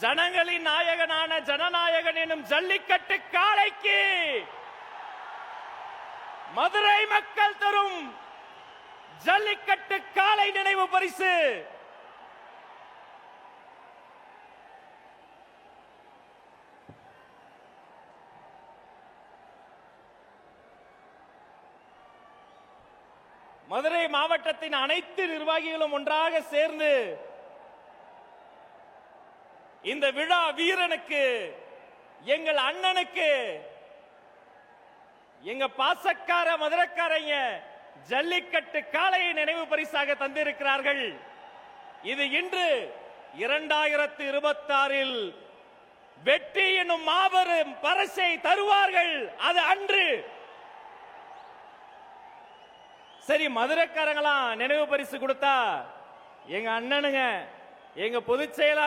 ஜனங்களின் நாயகனான ஜனநாயகன் எனும் ஜல்லிக்கட்டு காளைக்கு மதுரை மக்கள் தரும் ஜல்லிக்கட்டு காளை நினைவு பரிசு. மதுரை மாவட்டத்தின் அனைத்து நிர்வாகிகளும் ஒன்றாக சேர்ந்து இந்த விழா வீரனுக்கு, எங்கள் அண்ணனுக்கு, எங்க பாசக்கார மதுரைக்காரங்க ஜல்லிக்கட்டு காளையை நினைவு பரிசாக தந்திருக்கிறார்கள். இது இன்று 2026 வெற்றி என்னும் மாபெரும் பரிசை தருவார்கள். அது அன்று. சரி, மதுரைக்காரங்களாம் நினைவு பரிசு கொடுத்தா எங்க அண்ணனுங்க, எங்க பொதுச் செயலாளர்